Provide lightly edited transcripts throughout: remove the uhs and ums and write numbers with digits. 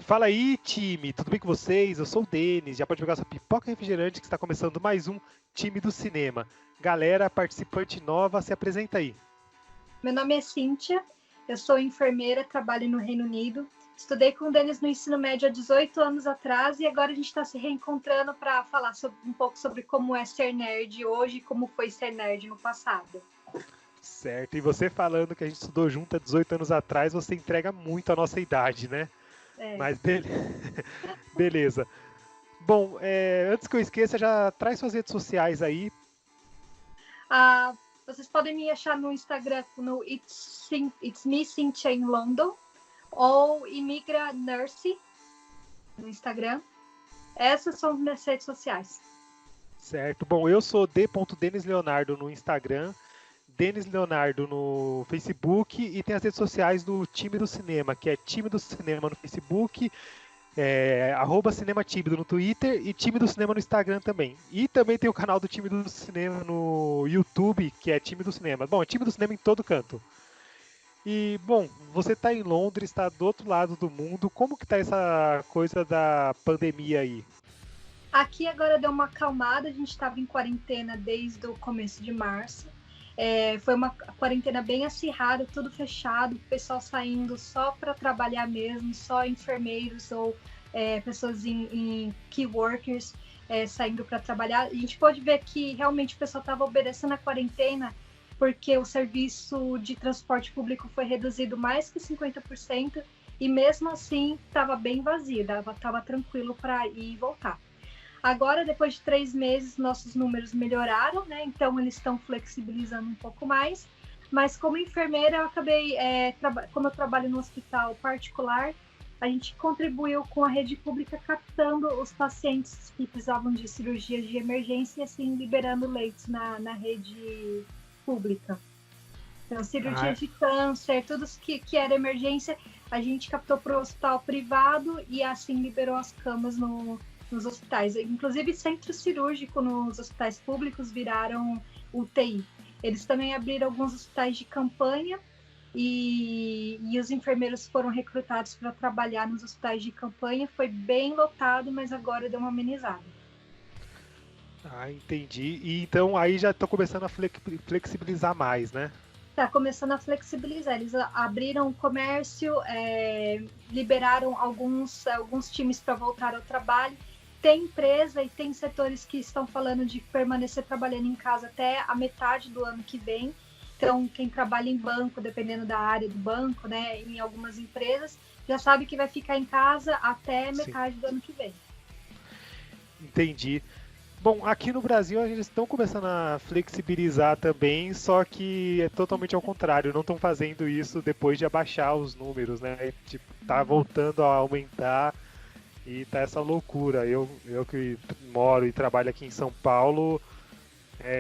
Fala aí, time, tudo bem com vocês? Eu sou o Denis, já pode pegar sua pipoca refrigerante que está começando mais um Time do Cinema. Galera, participante nova, se apresenta aí. Meu nome é Cíntia, eu sou enfermeira, trabalho no Reino Unido. Estudei com o Denis no ensino médio há 18 anos atrás e agora a gente está se reencontrando para falar um pouco sobre como é ser nerd hoje e como foi ser nerd no passado. Certo, e você falando que a gente estudou junto há 18 anos atrás, você entrega muito a nossa idade, né? Mas beleza. Bom, antes que eu esqueça, já traz suas redes sociais aí. Vocês podem me achar no Instagram no It's Me Cynthia in London ou Imigra Nurse no Instagram. Essas são minhas redes sociais. Certo. Bom, eu sou d.denisleonardo no Instagram, Denis Leonardo no Facebook e tem as redes sociais do Time do Cinema, que é Time do Cinema no Facebook, @cinematíbido no Twitter e Time do Cinema no Instagram também. E também tem o canal do Time do Cinema no YouTube, que é Time do Cinema. Bom, é Time do Cinema em todo canto. E, bom, você está em Londres, está do outro lado do mundo. Como que tá essa coisa da pandemia aí? Aqui agora deu uma acalmada, a gente estava em quarentena desde o começo de março. Foi uma quarentena bem acirrada, tudo fechado, o pessoal saindo só para trabalhar mesmo, só enfermeiros ou pessoas em key workers saindo para trabalhar. A gente pode ver que realmente o pessoal estava obedecendo a quarentena porque o serviço de transporte público foi reduzido mais que 50% e mesmo assim estava bem vazio, estava tranquilo para ir e voltar. Agora, depois de 3 meses, nossos números melhoraram, né? Então, eles estão flexibilizando um pouco mais. Mas, como enfermeira, eu acabei, como eu trabalho no hospital particular, a gente contribuiu com a rede pública captando os pacientes que precisavam de cirurgias de emergência e, assim, liberando leitos na rede pública. Então, cirurgia de câncer, tudo que era emergência, a gente captou para o hospital privado e, assim, liberou as camas nos hospitais. Inclusive, centro cirúrgico nos hospitais públicos viraram UTI. Eles também abriram alguns hospitais de campanha e os enfermeiros foram recrutados para trabalhar nos hospitais de campanha. Foi bem lotado, mas agora deu uma amenizada. Entendi. E então aí já estão começando a flexibilizar mais, né? Está começando a flexibilizar. Eles abriram o comércio, liberaram alguns times para voltar ao trabalho. Tem empresa e tem setores que estão falando de permanecer trabalhando em casa até a metade do ano que vem. Então, quem trabalha em banco, dependendo da área do banco, né, em algumas empresas, já sabe que vai ficar em casa até metade do ano que vem. Entendi. Bom, aqui no Brasil eles estão começando a flexibilizar também, só que é totalmente ao contrário, não estão fazendo isso depois de abaixar os números, né? Tipo, tá voltando a aumentar. E tá essa loucura. Eu que moro e trabalho aqui em São Paulo,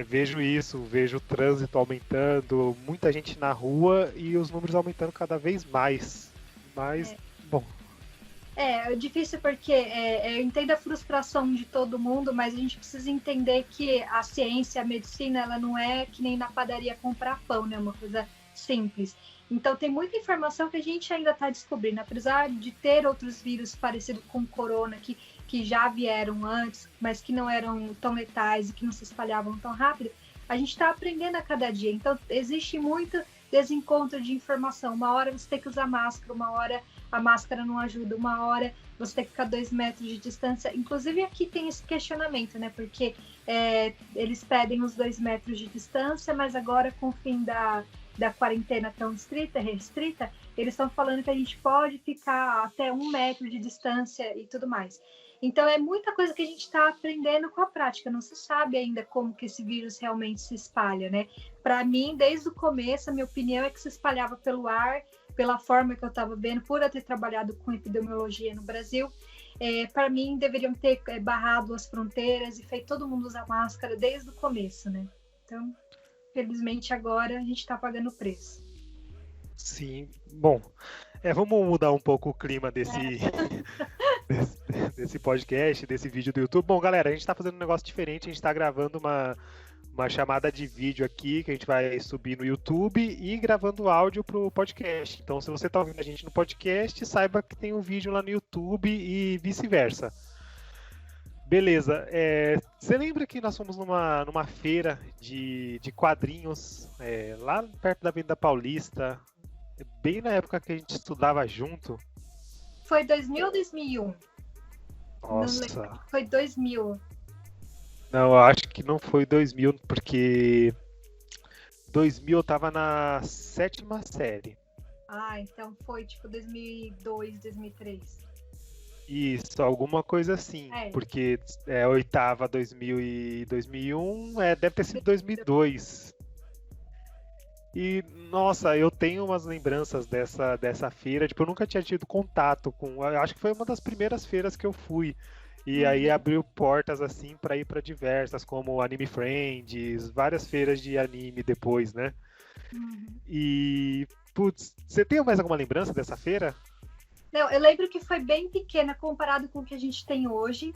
vejo isso, vejo o trânsito aumentando, muita gente na rua e os números aumentando cada vez mais. Mas, bom. É difícil porque eu entendo a frustração de todo mundo, mas a gente precisa entender que a ciência, a medicina, ela não é que nem na padaria comprar pão, né? Uma coisa simples. Então, tem muita informação que a gente ainda está descobrindo. Apesar de ter outros vírus parecidos com o corona, que já vieram antes, mas que não eram tão letais e que não se espalhavam tão rápido, a gente está aprendendo a cada dia. Então, existe muito desencontro de informação. Uma hora você tem que usar máscara, uma hora a máscara não ajuda, uma hora você tem que ficar 2 metros de distância. Inclusive, aqui tem esse questionamento, né? Porque eles pedem os 2 metros de distância, mas agora, com o fim da quarentena tão restrita, eles estão falando que a gente pode ficar até 1 metro de distância e tudo mais. Então, é muita coisa que a gente está aprendendo com a prática. Não se sabe ainda como que esse vírus realmente se espalha, né? Para mim, desde o começo, a minha opinião é que se espalhava pelo ar, pela forma que eu estava vendo, por eu ter trabalhado com epidemiologia no Brasil. Para mim, deveriam ter barrado as fronteiras e feito todo mundo usar máscara desde o começo, né? Então, felizmente, agora a gente está pagando o preço. Sim, bom, vamos mudar um pouco o clima desse podcast, desse vídeo do YouTube. Bom, galera, a gente está fazendo um negócio diferente, a gente está gravando uma chamada de vídeo aqui que a gente vai subir no YouTube e gravando áudio pro podcast. Então, se você está ouvindo a gente no podcast, saiba que tem um vídeo lá no YouTube e vice-versa. Beleza. Você lembra que nós fomos numa feira de quadrinhos lá perto da Avenida Paulista, bem na época que a gente estudava junto? Foi 2000 ou 2001? Nossa. Foi 2000. Não, eu acho que não foi 2000, porque 2000 eu tava na 7ª série. Ah, então foi tipo 2002, 2003. Isso, alguma coisa assim. Porque oitava 2000 e 2001, deve ter sido 2002. E, nossa, eu tenho umas lembranças dessa feira. Tipo, eu nunca tinha tido contato com. Eu acho que foi uma das primeiras feiras que eu fui. E aí abriu portas assim para ir para diversas, como Anime Friends, várias feiras de anime depois, né? E, putz, você tem mais alguma lembrança dessa feira? Não, eu lembro que foi bem pequena comparado com o que a gente tem hoje,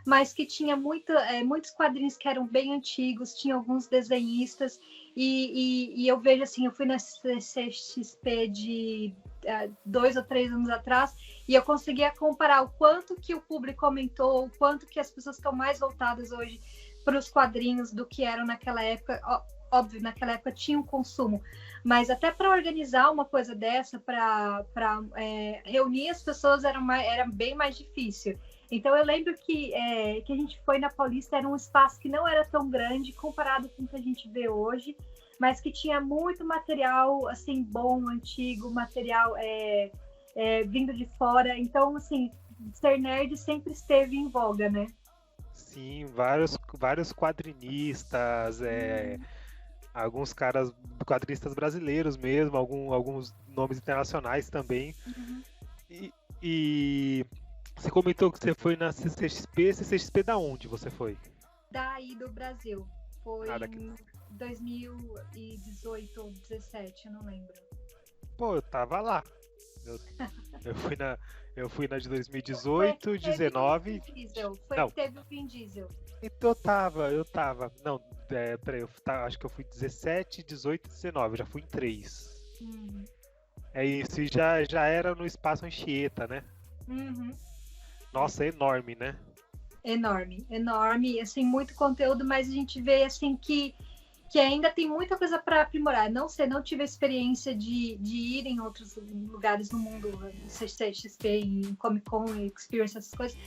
mas que tinha muitos quadrinhos que eram bem antigos, tinha alguns desenhistas, e eu vejo assim, eu fui na CCXP de 2 ou 3 anos atrás, e eu conseguia comparar o quanto que o público aumentou, o quanto que as pessoas estão mais voltadas hoje para os quadrinhos do que eram naquela época. Óbvio, naquela época tinha um consumo, mas até para organizar uma coisa dessa, para reunir as pessoas era bem mais difícil. Então eu lembro que a gente foi na Paulista, era um espaço que não era tão grande comparado com o que a gente vê hoje, mas que tinha muito material assim bom, antigo, material vindo de fora. Então, assim, ser nerd sempre esteve em voga, né? Sim, vários quadrinistas, alguns quadrinistas brasileiros mesmo, alguns nomes internacionais também. E você comentou que você foi na CCXP da onde você foi? Daí do Brasil. Foi em 2018 ou 2017, eu não lembro. Pô, eu tava lá. Eu fui na de 2018, 2019. Foi que teve o Vin Diesel. Então eu tava. Não, peraí, acho que eu fui 17, 18 e 19, eu já fui em 3. É isso, e já era no espaço Anchieta, né? Nossa, é enorme, né? Enorme, assim, muito conteúdo, mas a gente vê assim que ainda tem muita coisa para aprimorar. Não tive a experiência de ir em outros lugares no mundo, CCXP, em Comic Con, Experience, essas coisas,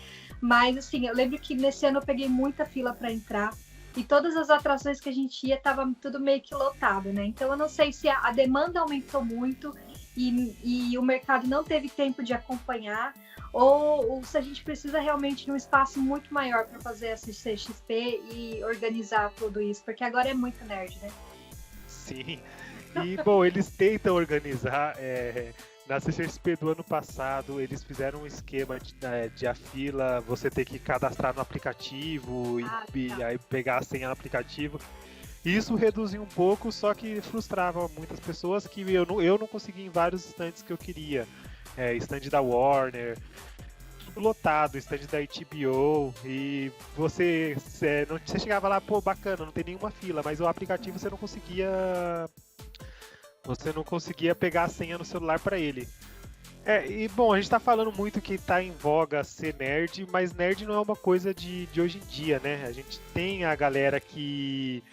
mas assim, eu lembro que nesse ano eu peguei muita fila para entrar e todas as atrações que a gente ia tava tudo meio que lotado, né? Então eu não sei se a demanda aumentou muito e o mercado não teve tempo de acompanhar, ou se a gente precisa realmente de um espaço muito maior para fazer essa CXP e organizar tudo isso, porque agora é muito nerd, né? Sim, e bom, eles tentam organizar, na CXP do ano passado, eles fizeram um esquema de a fila, você ter que cadastrar no aplicativo e aí pegar a senha no aplicativo. Isso reduziu um pouco, só que frustrava muitas pessoas que eu não conseguia em vários stands que eu queria. Stand da Warner, tudo lotado, stand da HBO, e você chegava lá, pô, bacana, não tem nenhuma fila, mas o aplicativo você não conseguia pegar a senha no celular para ele. E bom, a gente tá falando muito que tá em voga ser nerd, mas nerd não é uma coisa de hoje em dia, né? A gente tem a galera que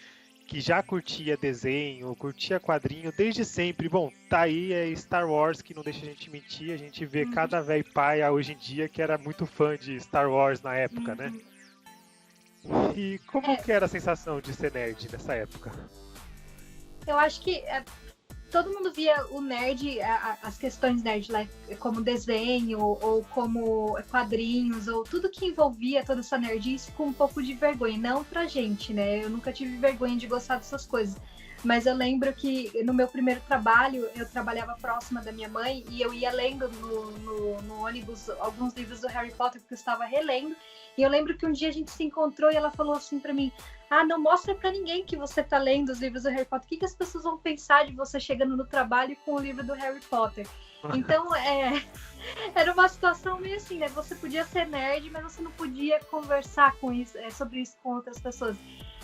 já curtia desenho, curtia quadrinho desde sempre. Bom, tá aí Star Wars, que não deixa a gente mentir. A gente vê cada velho pai hoje em dia que era muito fã de Star Wars na época, né? E como que era a sensação de ser nerd nessa época? Eu acho que todo mundo via o nerd, as questões nerd, como desenho, ou como quadrinhos, ou tudo que envolvia toda essa nerdice com um pouco de vergonha. Não pra gente, né? Eu nunca tive vergonha de gostar dessas coisas. Mas eu lembro que no meu primeiro trabalho, eu trabalhava próxima da minha mãe e eu ia lendo no ônibus alguns livros do Harry Potter, porque eu estava relendo. E eu lembro que um dia a gente se encontrou e ela falou assim pra mim: não mostra pra ninguém que você tá lendo os livros do Harry Potter. O que as pessoas vão pensar de você chegando no trabalho com o livro do Harry Potter? Então, era uma situação meio assim, né? Você podia ser nerd, mas você não podia conversar com isso, sobre isso com outras pessoas.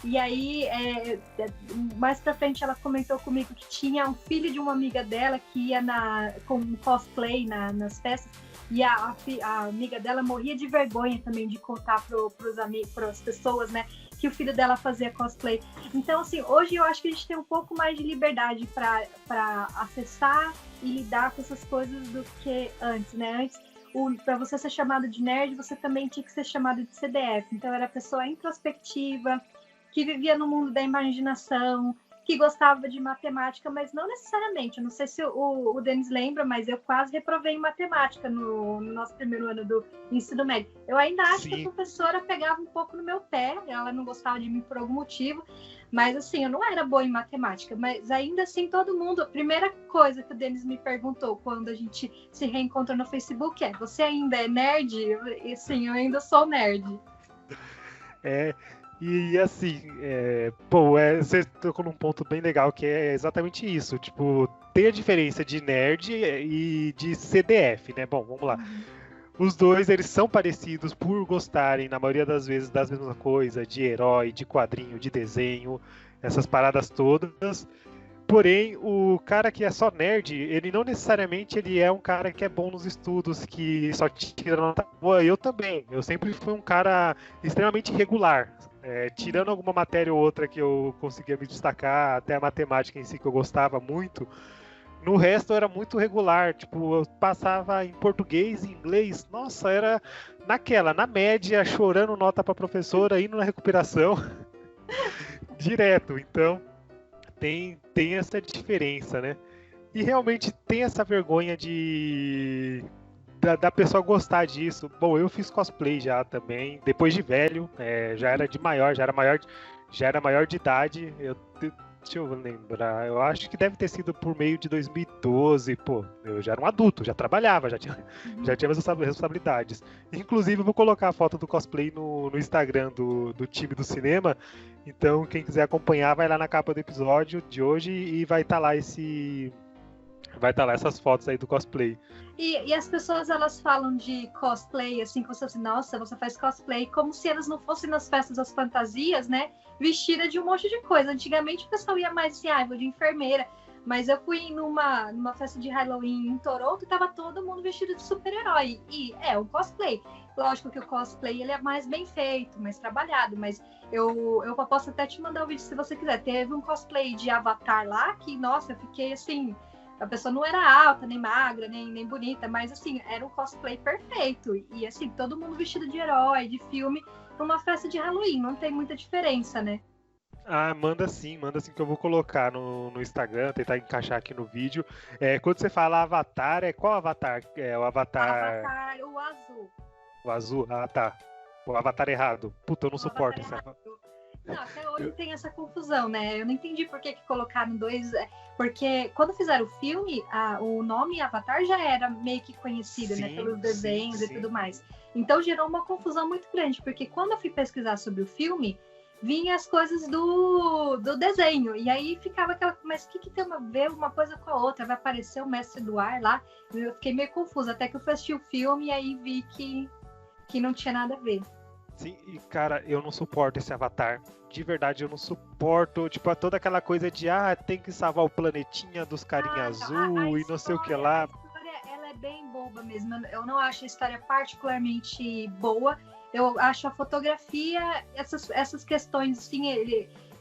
E aí, mais pra frente, ela comentou comigo que tinha um filho de uma amiga dela que ia com cosplay nas festas, e a amiga dela morria de vergonha também de contar para as pessoas, né, que o filho dela fazia cosplay. Então, assim, hoje eu acho que a gente tem um pouco mais de liberdade para acessar e lidar com essas coisas do que antes, né? Antes, para você ser chamado de nerd, você também tinha que ser chamado de CDF. Então, era a pessoa introspectiva, que vivia no mundo da imaginação, que gostava de matemática, mas não necessariamente. Eu não sei se o Denis lembra, mas eu quase reprovei em matemática no nosso primeiro ano do ensino médio. Eu ainda acho que a professora pegava um pouco no meu pé, ela não gostava de mim por algum motivo, mas assim, eu não era boa em matemática, mas ainda assim todo mundo, a primeira coisa que o Denis me perguntou quando a gente se reencontrou no Facebook é: você ainda é nerd? E sim, eu ainda sou nerd. E assim, você tocou num ponto bem legal, que é exatamente isso. Tipo, tem a diferença de nerd e de CDF, né? Bom, vamos lá. Os dois, eles são parecidos por gostarem, na maioria das vezes, das mesmas coisas, de herói, de quadrinho, de desenho, essas paradas todas. Porém, o cara que é só nerd, ele não necessariamente ele é um cara que é bom nos estudos, que só tira nota boa. Eu também. Eu sempre fui um cara extremamente regular. Tirando alguma matéria ou outra que eu conseguia me destacar, até a matemática em si que eu gostava muito, no resto eu era muito regular. Tipo, eu passava em português, em inglês, nossa, era na média, chorando nota pra professora, indo na recuperação, direto. Então, tem essa diferença, né? E realmente tem essa vergonha da pessoa gostar disso. Bom, eu fiz cosplay já também, depois de velho, já era de maior, já era maior de idade. Deixa eu lembrar, eu acho que deve ter sido por meio de 2012. Pô, eu já era um adulto, já trabalhava, já tinha responsabilidades. Inclusive, eu vou colocar a foto do cosplay no Instagram do time do cinema. Então, quem quiser acompanhar, vai lá na capa do episódio de hoje e vai estar lá essas fotos aí do cosplay. E as pessoas, elas falam de cosplay, assim, como se fosse, nossa, você faz cosplay, como se elas não fossem nas festas das fantasias, né? Vestida de um monte de coisa. Antigamente o pessoal ia mais assim, vou de enfermeira. Mas eu fui numa festa de Halloween em Toronto e tava todo mundo vestido de super-herói. E um cosplay. Lógico que o cosplay ele é mais bem feito, mais trabalhado, mas eu posso até te mandar o vídeo se você quiser. Teve um cosplay de Avatar lá que, nossa, eu fiquei assim... A pessoa não era alta, nem magra, nem bonita, mas assim, era um cosplay perfeito. E assim, todo mundo vestido de herói, de filme, numa festa de Halloween, não tem muita diferença, né? Manda sim que eu vou colocar no Instagram, tentar encaixar aqui no vídeo. Quando você fala Avatar, qual Avatar? É o Avatar... Avatar, o azul. O azul? Ah, tá. O Avatar errado. Puta, eu não suporto essa... Não, até hoje tem essa confusão, né? Eu não entendi por que colocaram dois... Porque quando fizeram o filme, o nome Avatar já era meio que conhecido, né? Pelos desenhos e tudo mais. Então gerou uma confusão muito grande, porque quando eu fui pesquisar sobre o filme, vinha as coisas do desenho. E aí ficava aquela... Mas o que tem a ver uma coisa com a outra? Vai aparecer o Mestre do Ar lá? Eu fiquei meio confusa, até que eu fui assistir o filme e aí vi que não tinha nada a ver. Sim, e cara, eu não suporto esse Avatar. De verdade, eu não suporto, tipo, toda aquela coisa de, tem que salvar o planetinha dos carinha azul e não sei o que lá. A história, ela é bem boba mesmo. Eu não acho a história particularmente boa. Eu acho a fotografia, essas questões, assim,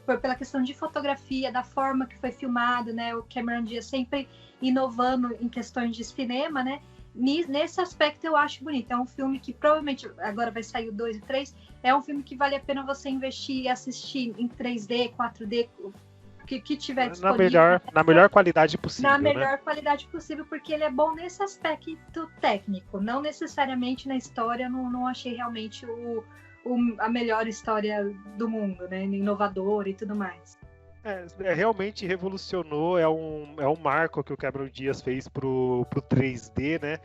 pela questão de fotografia, da forma que foi filmado, né? O Cameron Diaz sempre inovando em questões de cinema, né? Nesse aspecto eu acho bonito. É um filme que provavelmente agora vai sair o 2 e 3. É um filme que vale a pena você investir e assistir em 3D, 4D, que tiver disponível. Na melhor qualidade possível. Na melhor qualidade possível, porque ele é bom nesse aspecto técnico. Não necessariamente na história. Não achei realmente a melhor história do mundo, né? Inovadora e tudo mais. Realmente revolucionou, é um marco que o Cameron Diaz fez pro 3D, né?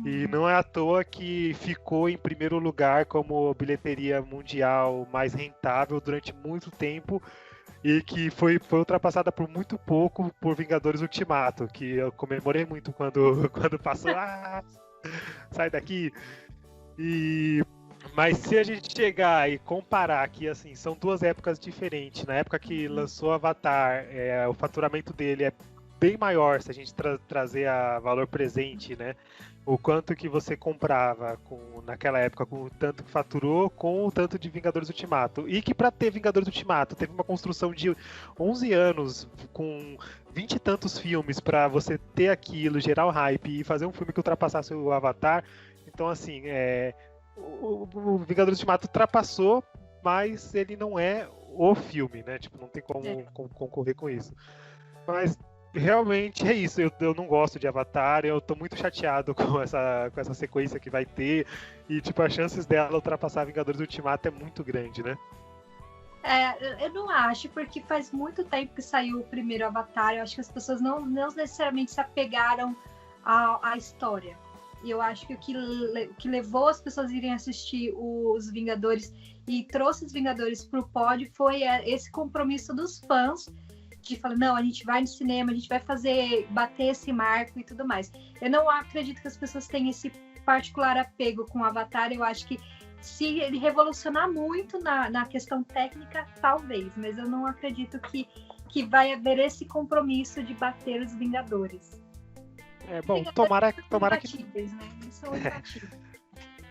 E não é à toa que ficou em primeiro lugar como bilheteria mundial mais rentável durante muito tempo, e que foi ultrapassada por muito pouco por Vingadores Ultimato, que eu comemorei muito quando, quando passou. Ah, sai daqui! E mas se a gente chegar e comparar que assim são duas épocas diferentes, na época que lançou Avatar, o faturamento dele é bem maior se a gente trazer a valor presente, né? O quanto que você comprava naquela época com o tanto que faturou com o tanto de Vingadores Ultimato. E que para ter Vingadores Ultimato teve uma construção de 11 anos com 20 e tantos filmes para você ter aquilo, gerar o hype e fazer um filme que ultrapassasse o Avatar. Então assim, o Vingadores Ultimato ultrapassou, mas ele não é o filme, né? Tipo, não tem como concorrer com isso. Mas realmente é isso, eu não gosto de Avatar, eu tô muito chateado com essa sequência que vai ter, e tipo, as chances dela ultrapassar Vingadores Ultimato é muito grande, né? Eu não acho, porque faz muito tempo que saiu o primeiro Avatar, eu acho que as pessoas não necessariamente se apegaram à história. E eu acho que o que levou as pessoas a irem assistir os Vingadores e trouxe os Vingadores pro pódio foi esse compromisso dos fãs de falar, não, a gente vai no cinema, a gente vai bater esse marco e tudo mais. Eu não acredito que as pessoas tenham esse particular apego com o Avatar, eu acho que se ele revolucionar muito na questão técnica, talvez, mas eu não acredito que vai haver esse compromisso de bater os Vingadores. Bom, tomara que. Né? São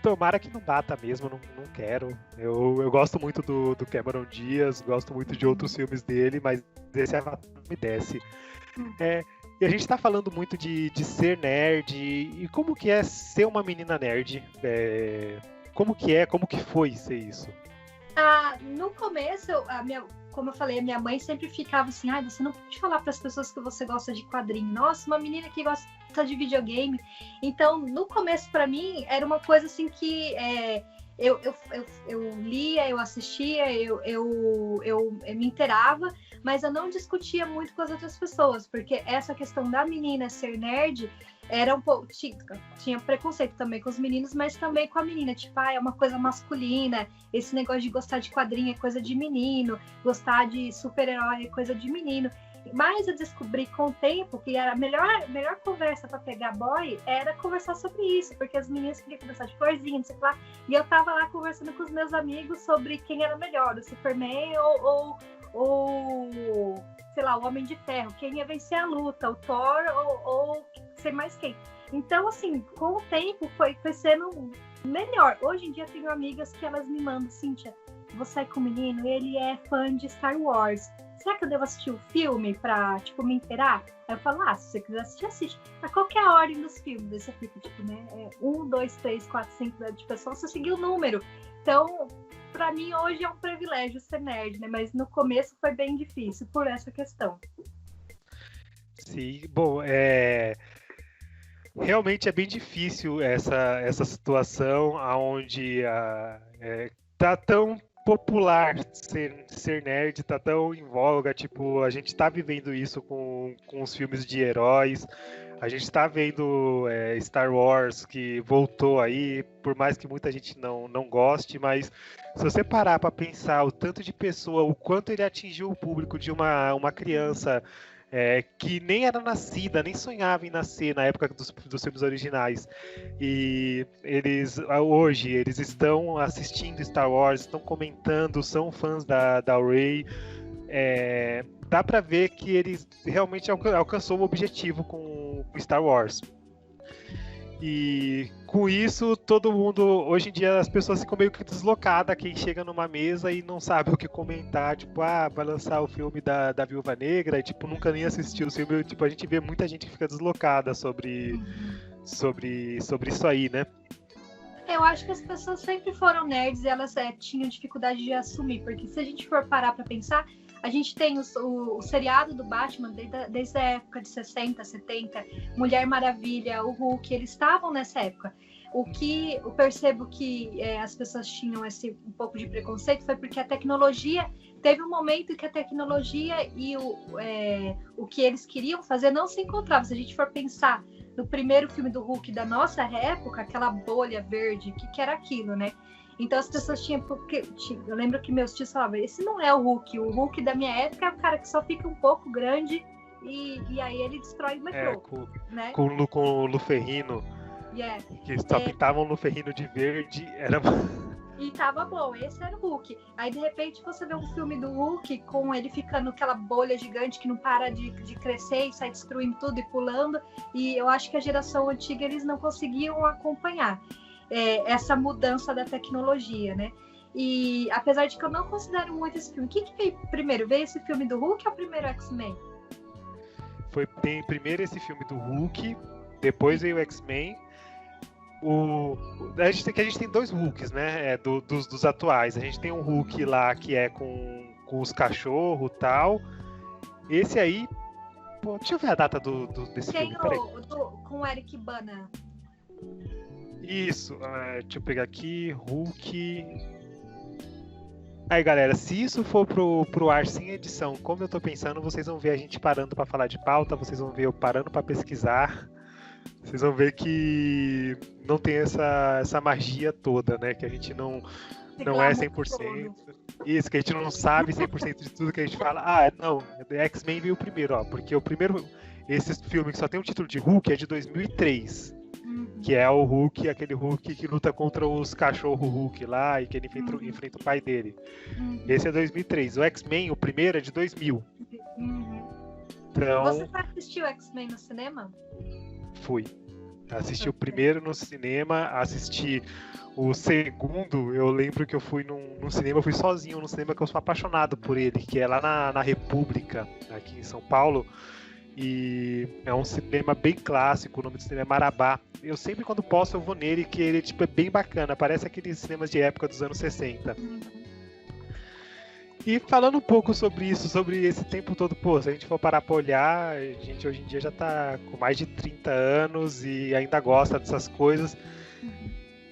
Tomara que não bata mesmo, não quero. Eu gosto muito do Cameron Diaz, gosto muito de outros filmes dele, mas esse Avatar me desce. E a gente tá falando muito de ser nerd, e como que é ser uma menina nerd? Como que foi ser isso? No começo, como eu falei, a minha mãe sempre ficava assim, você não pode falar para as pessoas que você gosta de quadrinho. Nossa, uma menina que gosta de videogame. Então, no começo, para mim, era uma coisa assim que eu lia, eu assistia, eu me inteirava, mas eu não discutia muito com as outras pessoas, porque essa questão da menina ser nerd era um pouco. Tinha preconceito também com os meninos, mas também com a menina. Tipo, é uma coisa masculina. Esse negócio de gostar de quadrinho é coisa de menino. Gostar de super-herói é coisa de menino. Mas eu descobri com o tempo que a melhor conversa para pegar boy era conversar sobre isso, porque as meninas queriam conversar de florzinha, não sei lá. E eu tava lá conversando com os meus amigos sobre quem era melhor, o Superman ou sei lá, o Homem de Ferro, quem ia vencer a luta, o Thor ou sei mais quem. Então, assim, com o tempo foi sendo melhor. Hoje em dia eu tenho amigas que elas me mandam, Cíntia, vou sair com o menino, ele é fã de Star Wars. Será que eu devo assistir o filme pra, tipo, me inteirar? Aí eu falo, se você quiser assistir, assiste. A qualquer ordem dos filmes. Aí você fica, tipo, né? 1, 2, 3, 4, 5 de pessoas, você seguiu o número. Então, pra mim, hoje é um privilégio ser nerd, né? Mas no começo foi bem difícil por essa questão. Sim, bom, realmente é bem difícil essa situação onde tá tão popular ser nerd, tá tão em voga, tipo, a gente tá vivendo isso com os filmes de heróis, a gente tá vendo Star Wars que voltou aí, por mais que muita gente não goste, mas se você parar pra pensar o tanto de pessoa, o quanto ele atingiu o público de uma criança que nem era nascida, nem sonhava em nascer na época dos filmes originais. E hoje eles estão assistindo Star Wars, estão comentando, são fãs da Rey. Dá pra ver que eles realmente alcançou o objetivo com Star Wars. E com isso, todo mundo, hoje em dia, as pessoas ficam meio que deslocadas, quem chega numa mesa e não sabe o que comentar, tipo, vai lançar o filme da Viúva Negra, e tipo, nunca nem assistiu o filme, tipo, a gente vê muita gente que fica deslocada sobre isso aí, né? Eu acho que as pessoas sempre foram nerds e elas tinham dificuldade de assumir, porque se a gente for parar pra pensar, a gente tem o seriado do Batman desde a época de 60, 70, Mulher Maravilha, o Hulk, eles estavam nessa época. O que eu percebo que as pessoas tinham um pouco de preconceito foi porque a tecnologia, teve um momento que a tecnologia e o que eles queriam fazer não se encontravam. Se a gente for pensar no primeiro filme do Hulk da nossa época, aquela bolha verde, o que era aquilo, né? Então as pessoas tinham, porque eu lembro que meus tios falavam, esse não é o Hulk da minha época é o cara que só fica um pouco grande e aí ele destrói o metrô, né? Com o Luferrino, que só pintavam o Luferrino de verde, era... E tava bom, esse era o Hulk. Aí, de repente, você vê um filme do Hulk com ele ficando aquela bolha gigante que não para de crescer e sai destruindo tudo e pulando. E eu acho que a geração antiga, eles não conseguiam acompanhar essa mudança da tecnologia, né? E apesar de que eu não considero muito esse filme, o que veio primeiro? Veio esse filme do Hulk ou o primeiro X-Men? Tem primeiro esse filme do Hulk, depois veio o X-Men. A gente tem dois Hulks, né? Dos atuais. A gente tem um Hulk lá que é com os cachorros e tal. Esse aí. Pô, deixa eu ver a data desse filme. Com o Eric Bana. Isso. Deixa eu pegar aqui. Hulk. Aí, galera, se isso for pro ar sem edição, como eu tô pensando, vocês vão ver a gente parando pra falar de pauta, vocês vão ver eu parando pra pesquisar. Vocês vão ver que não tem essa magia toda, né? Que a gente não é 100%. Isso, que a gente não sabe 100% de tudo que a gente fala. Não, X-Men veio primeiro, ó. Porque o primeiro, esse filme que só tem o título de Hulk é de 2003. Que é o Hulk, aquele Hulk que luta contra os cachorros Hulk lá e que ele enfrenta o pai dele. Esse é 2003. O X-Men, o primeiro, é de 2000. Então... Você já assistiu X-Men no cinema? Fui. Assisti o primeiro no cinema, assisti o segundo, eu lembro que eu fui num cinema, eu fui sozinho no cinema, que eu sou apaixonado por ele, que é lá na República, aqui em São Paulo, e é um cinema bem clássico, o nome do cinema é Marabá. Eu sempre, quando posso, eu vou nele, que ele tipo, é bem bacana, parece aqueles cinemas de época dos anos 60. E falando um pouco sobre isso, sobre esse tempo todo, pô, se a gente for parar pra olhar, a gente hoje em dia já tá com mais de 30 anos e ainda gosta dessas coisas.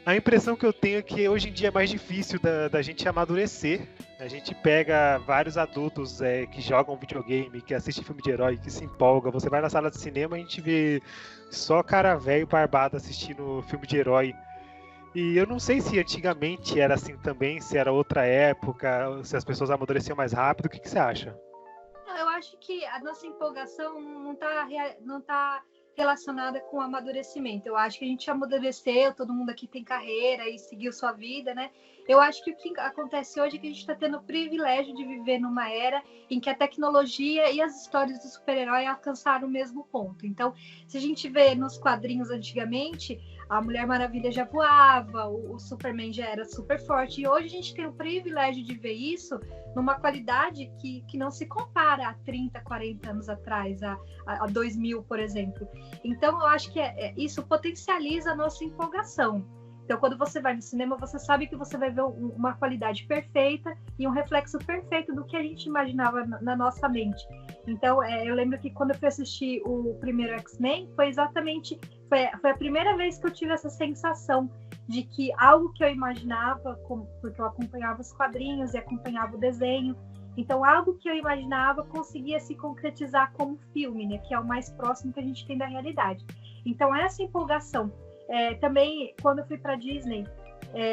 A impressão que eu tenho é que hoje em dia é mais difícil da gente amadurecer. A gente pega vários adultos que jogam videogame, que assistem filme de herói, que se empolga. Você vai na sala de cinema, a gente vê só cara velho barbado assistindo filme de herói. E eu não sei se antigamente era assim também, se era outra época, se as pessoas amadureciam mais rápido. O que você acha? Eu acho que a nossa empolgação não tá relacionada com o amadurecimento. Eu acho que a gente amadureceu, todo mundo aqui tem carreira e seguiu sua vida, né? Eu acho que o que acontece hoje é que a gente está tendo o privilégio de viver numa era em que a tecnologia e as histórias do super-herói alcançaram o mesmo ponto. Então, se a gente vê nos quadrinhos antigamente, a Mulher Maravilha já voava, o Superman já era super forte, e hoje a gente tem o privilégio de ver isso numa qualidade que não se compara a 30, 40 anos atrás, a 2000, por exemplo. Então, eu acho que isso potencializa a nossa empolgação. Então, quando você vai no cinema, você sabe que você vai ver uma qualidade perfeita e um reflexo perfeito do que a gente imaginava na nossa mente. Então, eu lembro que quando eu fui assistir o primeiro X-Men, foi a primeira vez que eu tive essa sensação de que algo que eu imaginava, porque eu acompanhava os quadrinhos e acompanhava o desenho, então algo que eu imaginava conseguia se concretizar como filme, né, que é o mais próximo que a gente tem da realidade. Então, essa empolgação. Também, quando eu fui para Disney,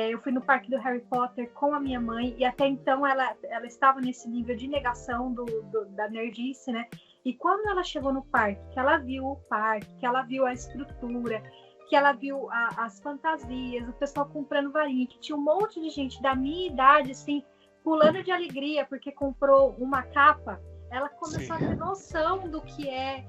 eu fui no parque do Harry Potter com a minha mãe, e até então ela estava nesse nível de negação da nerdice, né? E quando ela chegou no parque, que ela viu o parque, que ela viu a estrutura, que ela viu as fantasias, o pessoal comprando varinha, que tinha um monte de gente da minha idade, assim, pulando de alegria porque comprou uma capa, ela começou a ter noção do que é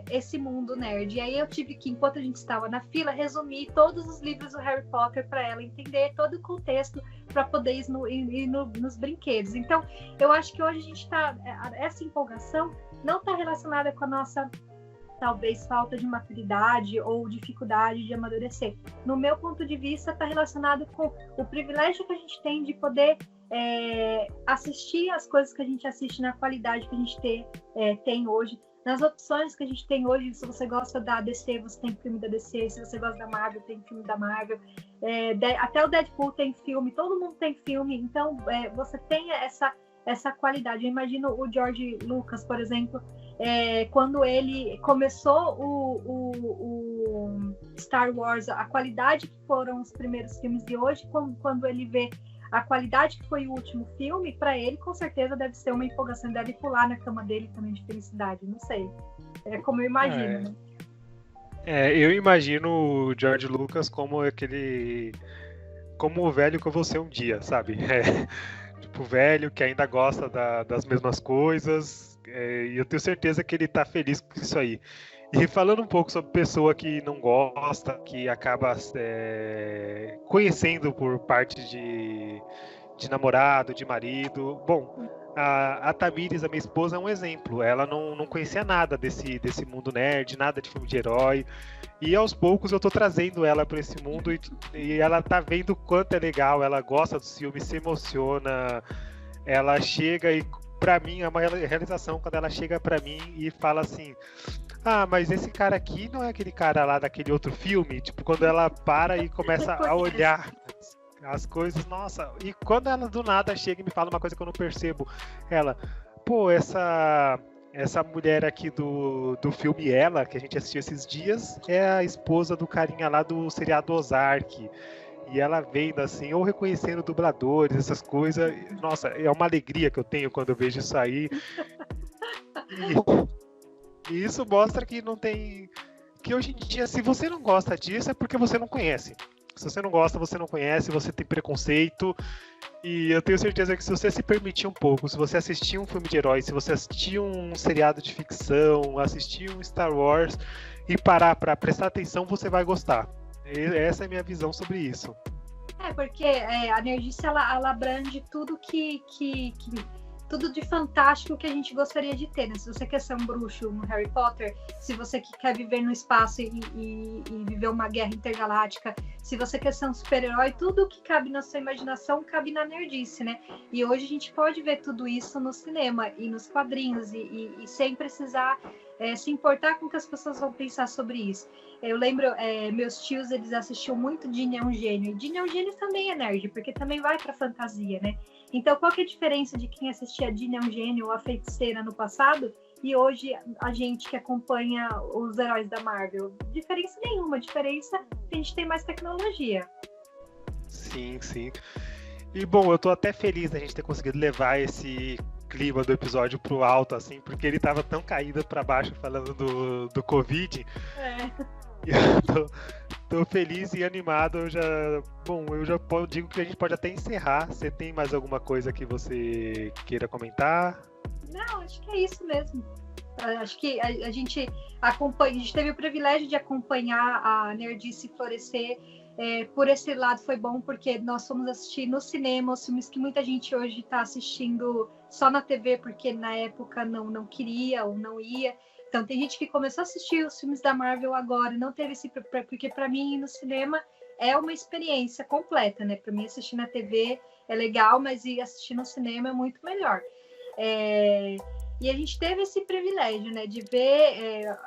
esse mundo nerd. E aí eu tive que, enquanto a gente estava na fila, resumir todos os livros do Harry Potter para ela entender todo o contexto para poder ir nos brinquedos. Então, eu acho que hoje a gente essa empolgação não está relacionada com a nossa, talvez, falta de maturidade ou dificuldade de amadurecer. No meu ponto de vista, está relacionado com o privilégio que a gente tem de poder assistir as coisas que a gente assiste na qualidade que a gente tem hoje, nas opções que a gente tem hoje. Se você gosta da DC, você tem filme da DC. Se você gosta da Marvel, tem filme da Marvel. Até o Deadpool tem filme. Todo mundo tem filme. Então, você tem essa qualidade. Eu imagino o George Lucas, por exemplo, quando ele começou o Star Wars, a qualidade que foram os primeiros filmes de hoje, quando ele vê a qualidade que foi o último filme, para ele com certeza deve ser uma empolgação, deve pular na cama dele também de felicidade, não sei. É como eu imagino, né? Eu imagino o George Lucas como como o velho que eu vou ser um dia, sabe? Tipo, velho que ainda gosta das mesmas coisas, e eu tenho certeza que ele tá feliz com isso aí. E falando um pouco sobre pessoa que não gosta, que acaba conhecendo por parte de namorado, de marido. Bom, a Tamires, a minha esposa, é um exemplo. Ela não conhecia nada desse mundo nerd, nada de filme de herói. E aos poucos eu tô trazendo ela para esse mundo e ela tá vendo o quanto é legal, ela gosta do filme, se emociona, ela chega e para mim é uma realização quando ela chega para mim e fala assim: "Ah, mas esse cara aqui não é aquele cara lá daquele outro filme?" Tipo, quando ela para e começa a olhar as coisas, nossa, e quando ela do nada chega e me fala uma coisa que eu não percebo, ela, pô, essa mulher aqui do filme Ela, que a gente assistiu esses dias, é a esposa do carinha lá do seriado Ozark. E ela vendo assim, ou reconhecendo dubladores, essas coisas. Nossa, é uma alegria que eu tenho quando eu vejo isso aí. E isso mostra que não tem. Que hoje em dia, se você não gosta disso, é porque você não conhece. Se você não gosta, você não conhece, você tem preconceito. E eu tenho certeza que se você se permitir um pouco, se você assistir um filme de herói, se você assistir um seriado de ficção, assistir um Star Wars e parar para prestar atenção, você vai gostar. Essa é a minha visão sobre isso. Porque a Nerdice, ela abrange tudo tudo de fantástico que a gente gostaria de ter, né? Se você quer ser um bruxo no Harry Potter, se você quer viver no espaço e viver uma guerra intergaláctica, se você quer ser um super-herói, tudo que cabe na sua imaginação cabe na Nerdice, né? E hoje a gente pode ver tudo isso no cinema e nos quadrinhos e sem precisar se importar com o que as pessoas vão pensar sobre isso. Eu lembro, meus tios, eles assistiam muito Ginny é um Gênio. E Ginny é um Gênio também é nerd, porque também vai pra fantasia, né? Então, qual que é a diferença de quem assistia Ginny é um Gênio ou A Feiticeira no passado e hoje a gente que acompanha os heróis da Marvel? Diferença nenhuma, diferença que a gente tem mais tecnologia. Sim, sim. E bom, eu tô até feliz da gente ter conseguido levar esse clima do episódio pro alto, assim, porque ele tava tão caído para baixo falando do Covid. Eu tô feliz e animado. Eu já digo que a gente pode até encerrar. Você tem mais alguma coisa que você queira comentar? Não, acho que é isso mesmo. Acho que a gente acompanha, a gente teve o privilégio de acompanhar a Nerdice florescer. Por esse lado foi bom, porque nós fomos assistir no cinema os filmes que muita gente hoje está assistindo só na TV, porque na época não queria ou não ia. Então tem gente que começou a assistir os filmes da Marvel agora e não teve porque para mim ir no cinema é uma experiência completa, né? Para mim assistir na TV é legal, mas ir assistir no cinema é muito melhor. E a gente teve esse privilégio, né, de ver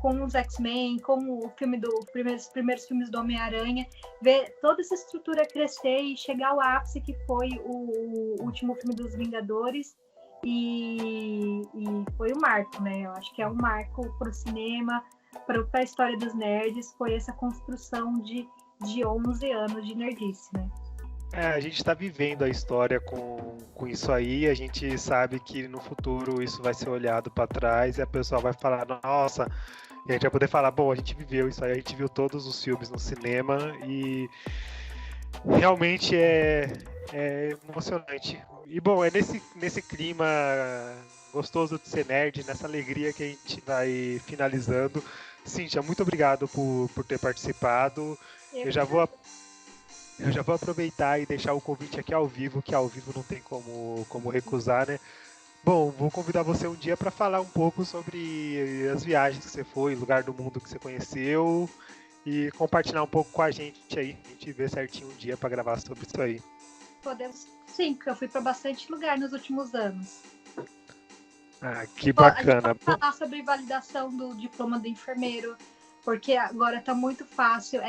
com os X-Men, com o filme os primeiros filmes do Homem-Aranha, ver toda essa estrutura crescer e chegar ao ápice que foi o último filme dos Vingadores. E foi um marco, né? Eu acho que é um marco para o cinema, para a história dos nerds, foi essa construção de 11 anos de nerdice, né? A gente está vivendo a história com isso aí, a gente sabe que no futuro isso vai ser olhado para trás e a pessoa vai falar, nossa, e a gente vai poder falar, bom, a gente viveu isso aí, a gente viu todos os filmes no cinema e realmente é emocionante. E bom, é nesse clima gostoso de ser nerd, nessa alegria que a gente vai finalizando. Cíntia, muito obrigado por ter participado. Eu já vou aproveitar e deixar o convite aqui ao vivo, que ao vivo não tem como recusar, né? Bom, vou convidar você um dia para falar um pouco sobre as viagens que você foi, lugar do mundo que você conheceu e compartilhar um pouco com a gente aí. A gente vê certinho um dia para gravar sobre isso aí. Podemos sim, porque eu fui para bastante lugar nos últimos anos. Que bacana. A gente pode falar sobre validação do diploma do enfermeiro, porque agora está muito fácil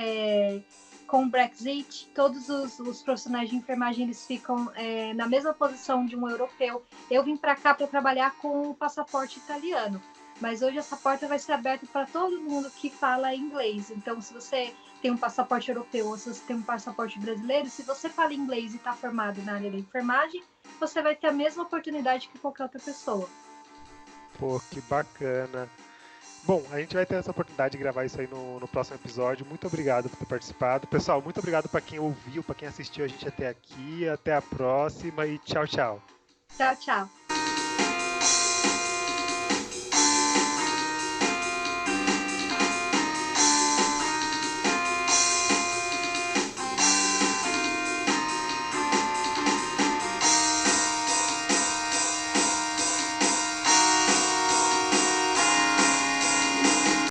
com o Brexit, todos os profissionais de enfermagem eles ficam na mesma posição de um europeu. Eu vim para cá para trabalhar com o passaporte italiano, mas hoje essa porta vai ser aberta para todo mundo que fala inglês. Então, se você tem um passaporte europeu ou se você tem um passaporte brasileiro, se você fala inglês e está formado na área da enfermagem, você vai ter a mesma oportunidade que qualquer outra pessoa. Pô, que bacana. Bom, a gente vai ter essa oportunidade de gravar isso aí no próximo episódio. Muito obrigado por ter participado. Pessoal, muito obrigado para quem ouviu, para quem assistiu a gente até aqui. Até a próxima e tchau, tchau. Tchau, tchau.